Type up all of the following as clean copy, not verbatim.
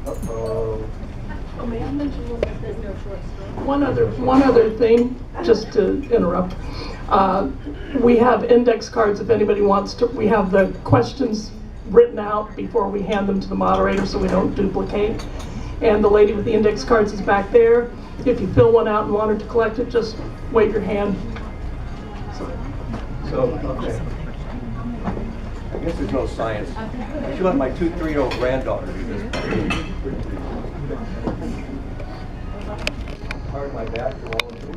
Oh, may I mention real quick, there's no short story? One other thing, just to interrupt. We have index cards if anybody wants to. We have the questions written out before we hand them to the moderator so we don't duplicate. And the lady with the index cards is back there. If you fill one out and want her to collect it, just wave your hand. Okay. I guess there's no science. I should let my 3-year-old granddaughter do this. Hard my back for all of you.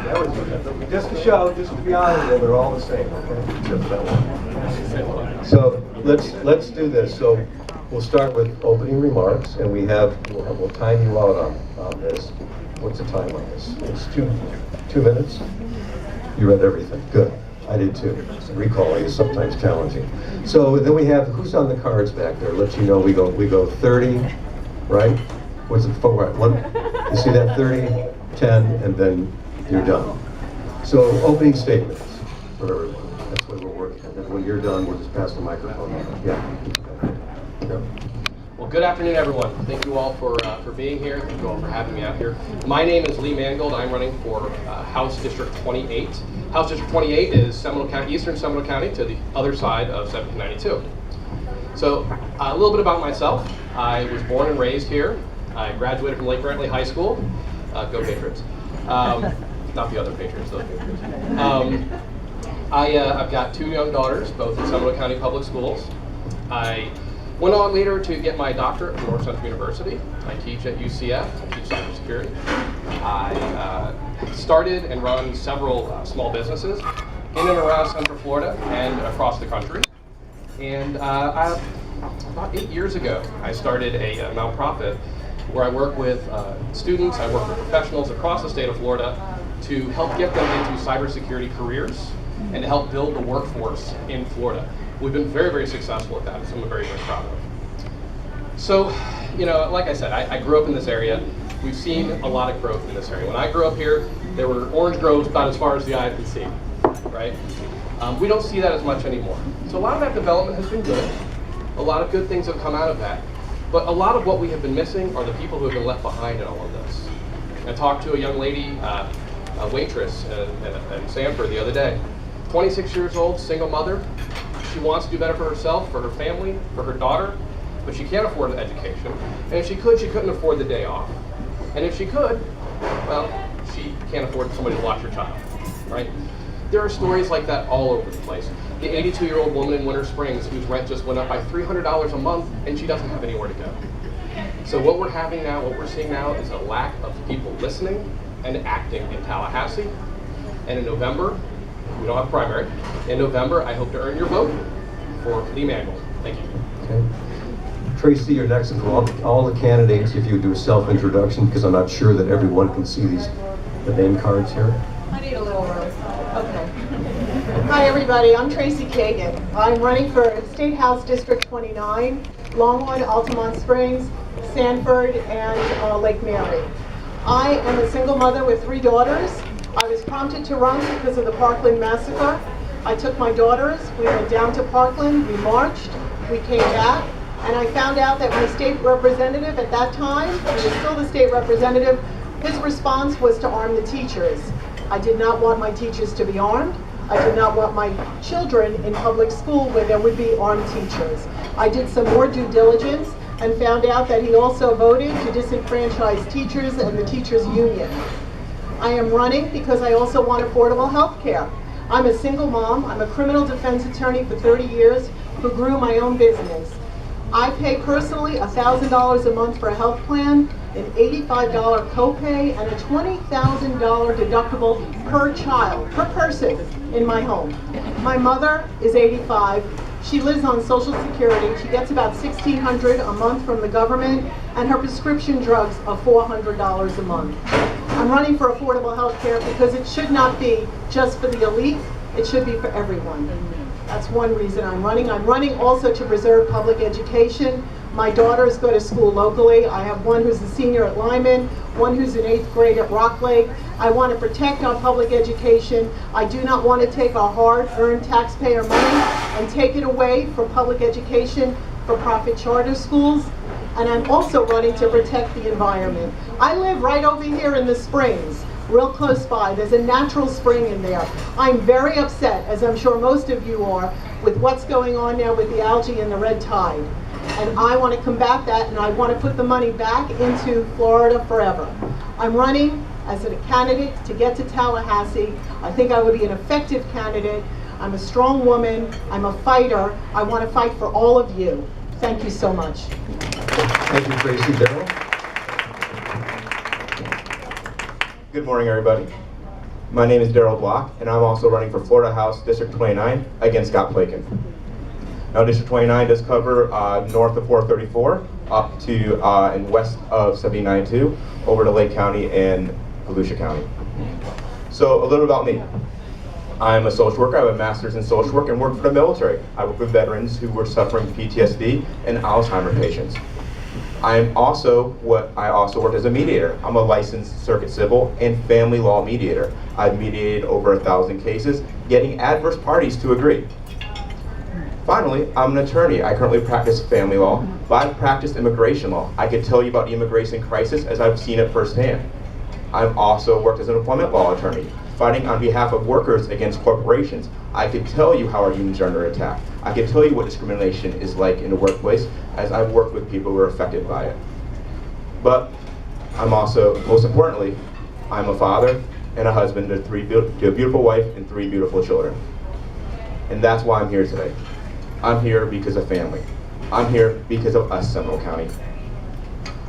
That was just to show, just to be honest, that they're all the same, okay? Except that one. So let's do this. So we'll start with opening remarks, and we'll time you out on this. What's the time on this? It's two minutes. You read everything. Good. I did too. Recalling is sometimes challenging. So then we have who's on the cards back there. Let you know we go 30, right? What's it for? What? You see that 30, 10, and then you're done. So opening statements for everyone. That's what we're working on. And when you're done, we'll just pass the microphone on. Yeah. Well, good afternoon, everyone. Thank you all for being here. Thank you all for having me out here. My name is Lee Mangal. I'm running for House District 28. House District 28 is Seminole County, Eastern Seminole County, to the other side of 1792. So a little bit about myself. I was born and raised here. I graduated from Lake Brantley High School. Go Patriots. Not the other Patriots, those Patriots. I've got 2 young daughters, both in Seminole County Public Schools. I went on later to get my doctorate from North Central University. I teach at UCF. I teach cybersecurity. I started and run several small businesses in and around Central Florida and across the country. And about 8 years ago, I started a nonprofit where I work with students, I work with professionals across the state of Florida to help get them into cybersecurity careers and to help build the workforce in Florida. We've been very, very successful at that, and something I'm very, very proud of. So, you know, like I said, I grew up in this area. We've seen a lot of growth in this area. When I grew up here, there were orange groves about as far as the eye could see, right? We don't see that as much anymore. So a lot of that development has been good. A lot of good things have come out of that. But a lot of what we have been missing are the people who have been left behind in all of this. I talked to a young lady, a waitress in Sanford the other day. 26 years old, single mother. She wants to do better for herself, for her family, for her daughter, but she can't afford an education. And if she could, she couldn't afford the day off. And if she could, well, she can't afford somebody to watch her child, right? There are stories like that all over the place. The 82-year-old woman in Winter Springs whose rent just went up by $300 a month, and she doesn't have anywhere to go. So what we're having now, what we're seeing now is a lack of people listening and acting in Tallahassee. And in November, we don't have a primary. In November, I hope to earn your vote for Lee Mangal. Thank you. Okay. Tracy, you're next. All the candidates, if you do a self-introduction, because I'm not sure that everyone can see the name cards here. I need a little room. Okay. Hi, everybody. I'm Tracy Kagan. I'm running for State House District 29, Longwood, Altamont Springs, Sanford, and Lake Mary. I am a single mother with 3 daughters. I was prompted to run because of the Parkland massacre. I took my daughters, we went down to Parkland, we marched, we came back, and I found out that my state representative at that time, he was still the state representative, his response was to arm the teachers. I did not want my teachers to be armed. I did not want my children in public school where there would be armed teachers. I did some more due diligence and found out that he also voted to disenfranchise teachers and the teachers union. I am running because I also want affordable health care. I'm a single mom. I'm a criminal defense attorney for 30 years who grew my own business. I pay personally $1,000 a month for a health plan, an $85 copay, and a $20,000 deductible per child, per person in my home. My mother is 85. She lives on Social Security. She gets about $1,600 a month from the government, and her prescription drugs are $400 a month. I'm running for affordable health care because it should not be just for the elite. It should be for everyone. That's one reason I'm running. I'm running also to preserve public education. My daughters go to school locally. I have one who's a senior at Lyman, one who's in 8th grade at Rock Lake. I want to protect our public education. I do not want to take our hard-earned taxpayer money and take it away from public education for profit charter schools. And I'm also running to protect the environment. I live right over here in the Springs, real close by. There's a natural spring in there. I'm very upset, as I'm sure most of you are, with what's going on now with the algae and the red tide. And I want to combat that, and I want to put the money back into Florida forever. I'm running as a candidate to get to Tallahassee. I think I would be an effective candidate. I'm a strong woman. I'm a fighter. I want to fight for all of you. Thank you so much. Thank you, Tracy. Darrell? Good morning, everybody. My name is Darrell Block, and I'm also running for Florida House District 29 against Gough. Now, District 29 does cover north of 434 up to and west of 79-2 over to Lake County and Volusia County. So, a little about me. I'm a social worker. I have a master's in social work and work for the military. I work with veterans who were suffering PTSD and Alzheimer's patients. I also work as a mediator. I'm a licensed circuit civil and family law mediator. I've mediated over 1,000 cases, getting adverse parties to agree. Finally, I'm an attorney. I currently practice family law, but I've practiced immigration law. I could tell you about the immigration crisis as I've seen it firsthand. I've also worked as an employment law attorney, fighting on behalf of workers against corporations. I could tell you how our unions are under attack. I could tell you what discrimination is like in the workplace, as I've worked with people who are affected by it. But I'm also, most importantly, I'm a father and a husband to a beautiful wife and 3 beautiful children. And that's why I'm here today. I'm here because of family. I'm here because of us, Seminole County.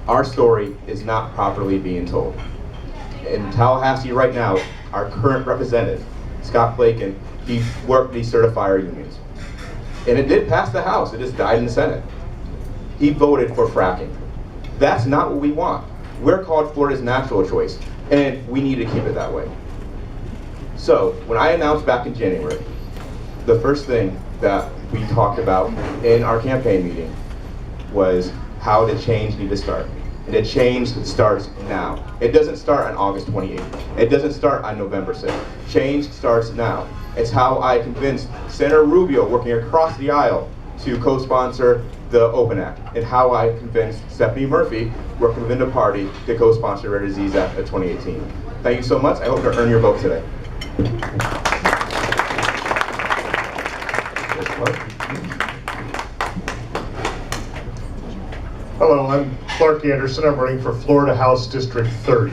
Our story is not properly being told. In Tallahassee right now, our current representative, Scott Blaken, he worked these certifier unions. And it did pass the House, it just died in the Senate. He voted for fracking. That's not what we want. We're called Florida's natural choice, and we need to keep it that way. So, when I announced back in January, the first thing that we talked about in our campaign meeting was how the change needed to start. And the change starts now. It doesn't start on August 28th. It doesn't start on November 6th. Change starts now. It's how I convinced Senator Rubio, working across the aisle, to co-sponsor the Open Act, and how I convinced Stephanie Murphy, working within the party, to co-sponsor the Rare Disease Act of 2018. Thank you so much. I hope to earn your vote today. Hello, I'm Clark Anderson. I'm running for Florida House District 30.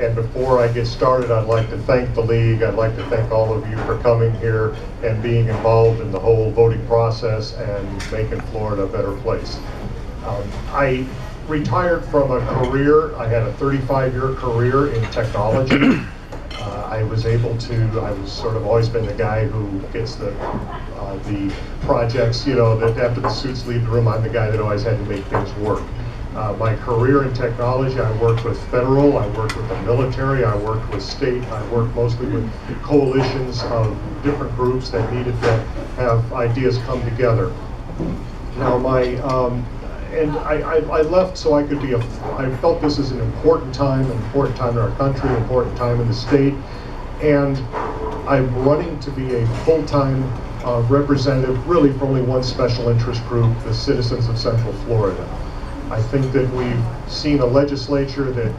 And before I get started, I'd like to thank the League. I'd like to thank all of you for coming here and being involved in the whole voting process and making Florida a better place. I retired from a career. I had a 35-year career in technology. I was sort of always been the guy who gets the projects, you know, that after the suits leave the room, I'm the guy that always had to make things work. My career in technology, I worked with federal, I worked with the military, I worked with state, I worked mostly with coalitions of different groups that needed to have ideas come together. Now I left so I could be I felt this is an important time in our country, an important time in the state, and I'm running to be a full-time representative really for only one special interest group, the citizens of Central Florida. I think that we've seen a legislature that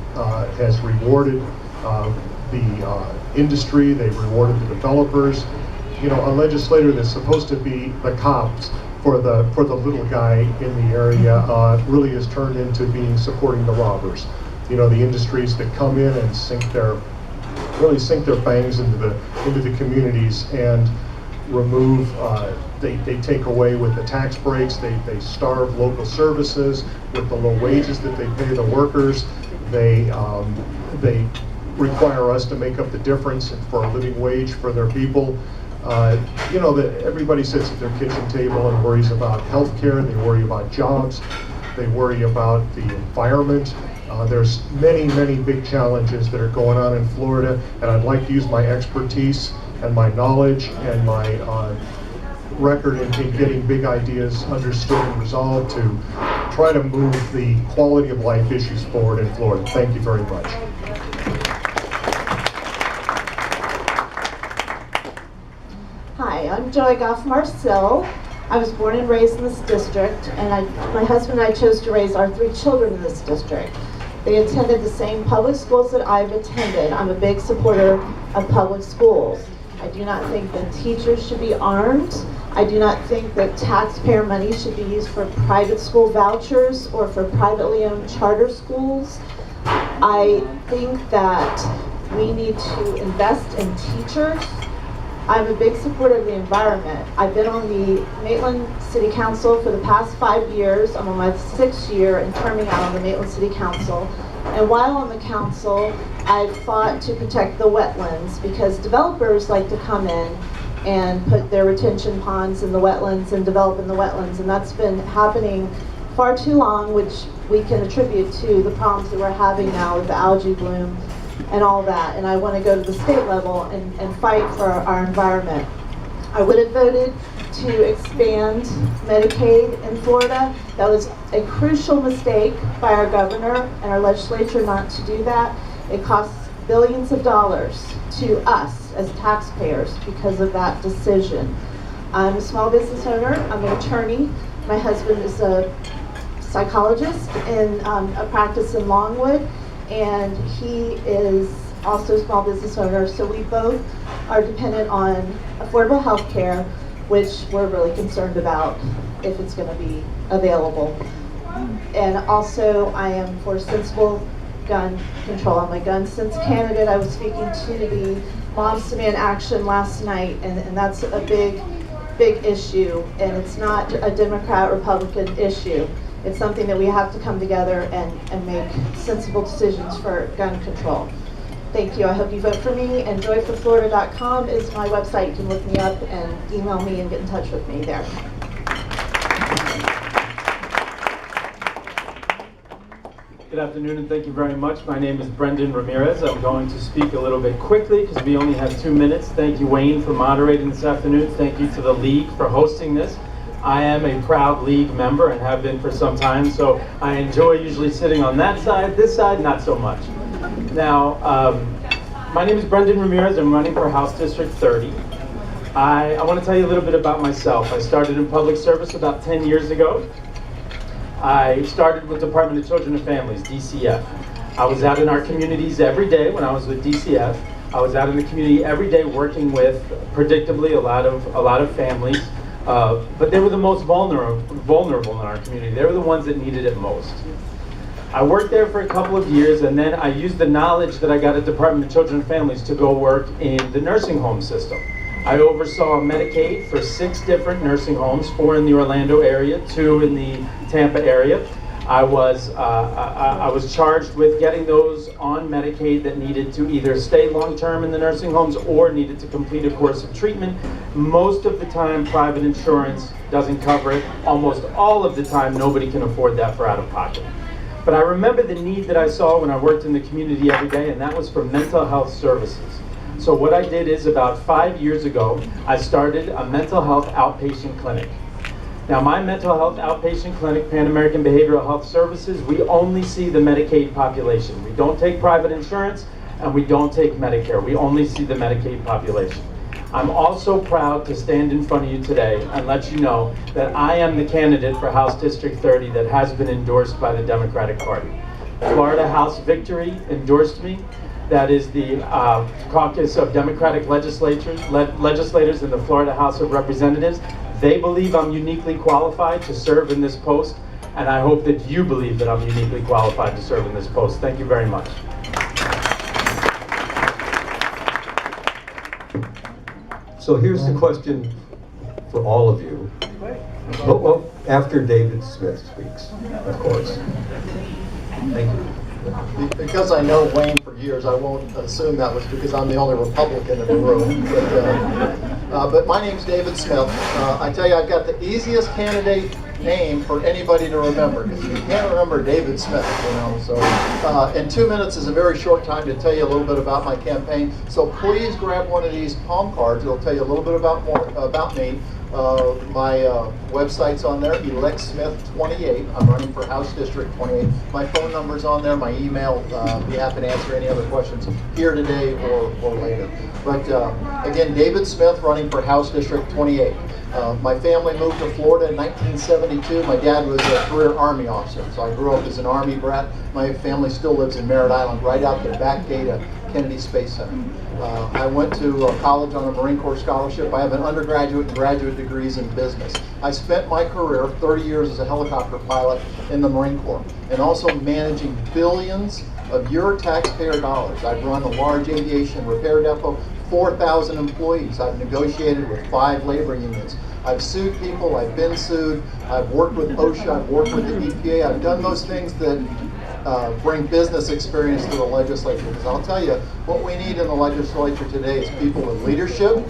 has rewarded the industry, they've rewarded the developers. You know, a legislator that's supposed to be the cops for the little guy in the area really has turned into supporting the robbers. You know, the industries that come in and sink their fangs into the communities and remove, they take away with the tax breaks, they starve local services with the low wages that they pay the workers. They require us to make up the difference for a living wage for their people. You know, that everybody sits at their kitchen table and worries about health care, they worry about jobs, they worry about the environment. There's many big challenges that are going on in Florida, and I'd like to use my expertise and my knowledge and my record in getting big ideas understood and resolved to try to move the quality of life issues forward in Florida. Thank you very much. Hi, I'm Joy Gough Marcel. I was born and raised in this district, and my husband and I chose to raise our 3 children in this district. They attended the same public schools that I've attended. I'm a big supporter of public schools. I do not think that teachers should be armed. I do not think that taxpayer money should be used for private school vouchers or for privately owned charter schools. I think that we need to invest in teachers. I'm a big supporter of the environment. I've been on the Maitland City Council for the past 5 years. I'm on my 6th year and terming out on the Maitland City Council. And while on the council, I've fought to protect the wetlands because developers like to come in and put their retention ponds in the wetlands and develop in the wetlands. And that's been happening far too long, which we can attribute to the problems that we're having now with the algae bloom and all that. And I want to go to the state level and fight for our environment. I would have voted to expand Medicaid in Florida. That was a crucial mistake by our governor and our legislature not to do that. It costs billions of dollars to us as taxpayers because of that decision. I'm a small business owner. I'm an attorney. My husband is a psychologist in a practice in Longwood, and he is also a small business owner. So we both are dependent on affordable health care, which we're really concerned about if it's going to be available. And also I am for sensible gun control. I'm a gun sense candidate. I was speaking to the Moms Demand Action last night, and that's a big issue, and it's not a Democrat-Republican issue. It's something that we have to come together and make sensible decisions for gun control. Thank you. I hope you vote for me, and joyforflorida.com is my website. You can look me up and email me and get in touch with me there. Good afternoon, and thank you very much. My name is Brendan Ramirez. I'm going to speak a little bit quickly because we only have 2 minutes. Thank you, Wayne, for moderating this afternoon. Thank you to the League for hosting this. I am a proud League member and have been for some time, so I enjoy usually sitting on that side. This side, not so much. Now, my name is Brendan Ramirez. I'm running for House District 30. I want to tell you a little bit about myself. I started in public service about 10 years ago. I started with Department of Children and Families, DCF. I was out in our communities every day when I was with DCF. I was out in the community every day working with, predictably, a lot of families. But they were the most vulnerable in our community. They were the ones that needed it most. I worked there for a couple of years, and then I used the knowledge that I got at Department of Children and Families to go work in the nursing home system. I oversaw Medicaid for 6 different nursing homes, 4 in the Orlando area, 2 in the Tampa area. I was charged with getting those on Medicaid that needed to either stay long-term in the nursing homes or needed to complete a course of treatment. Most of the time, private insurance doesn't cover it. Almost all of the time, nobody can afford that for out-of-pocket. But I remember the need that I saw when I worked in the community every day, and that was for mental health services. So what I did is about 5 years ago, I started a mental health outpatient clinic. Now my mental health outpatient clinic, Pan American Behavioral Health Services, we only see the Medicaid population. We don't take private insurance and we don't take Medicare. We only see the Medicaid population. I'm also proud to stand in front of you today and let you know that I am the candidate for House District 30 that has been endorsed by the Democratic Party. Florida House Victory endorsed me. That is the caucus of Democratic legislators in the Florida House of Representatives. They believe I'm uniquely qualified to serve in this post, and I hope that you believe that I'm uniquely qualified to serve in this post. Thank you very much. So here's the question for all of you. Well, after David Smith speaks, of course. Thank you. Because I know Wayne for years, I won't assume that was because I'm the only Republican in the room. But my name's David Smith. I tell you, I've got the easiest candidate name for anybody to remember, because you can't remember David Smith, you know. So, and 2 minutes is a very short time to tell you a little bit about my campaign. So please grab one of these palm cards. It'll tell you a little bit about me. My website's on there, electsmith28. I'm running for House District 28. My phone number's on there, my email. Be happy to answer any other questions here today or later. But again, David Smith running for House District 28. My family moved to Florida in 1972. My dad was a career Army officer, so I grew up as an Army brat. My family still lives in Merritt Island, right out the back gate of Kennedy Space Center. I went to college on a Marine Corps scholarship. I have an undergraduate and graduate degrees in business. I spent my career, 30 years as a helicopter pilot in the Marine Corps, and also managing billions of your taxpayer dollars. I've run a large aviation repair depot, 4,000 employees. I've negotiated with 5 labor unions. I've sued people, I've been sued, I've worked with OSHA, I've worked with the EPA. I've done those things that bring business experience to the legislature. Because I'll tell you, what we need in the legislature today is people with leadership,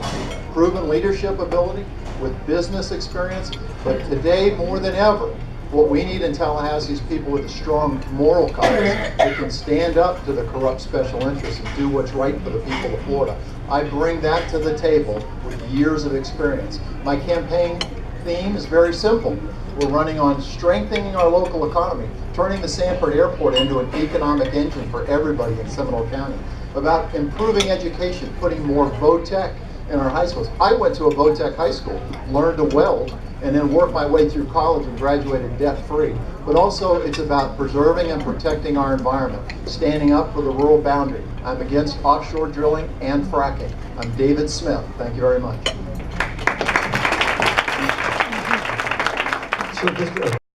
proven leadership ability, with business experience. But today, more than ever, what we need in Tallahassee is people with a strong moral compass that can stand up to the corrupt special interests and do what's right for the people of Florida. I bring that to the table with years of experience. My campaign theme is very simple. We're running on strengthening our local economy, turning the Sanford Airport into an economic engine for everybody in Seminole County, about improving education, putting more VOTEC in our high schools. I went to a VOTEC high school, learned to weld, and then worked my way through college and graduated debt-free. But also it's about preserving and protecting our environment, standing up for the rural boundary. I'm against offshore drilling and fracking. I'm David Smith. Thank you very much. So just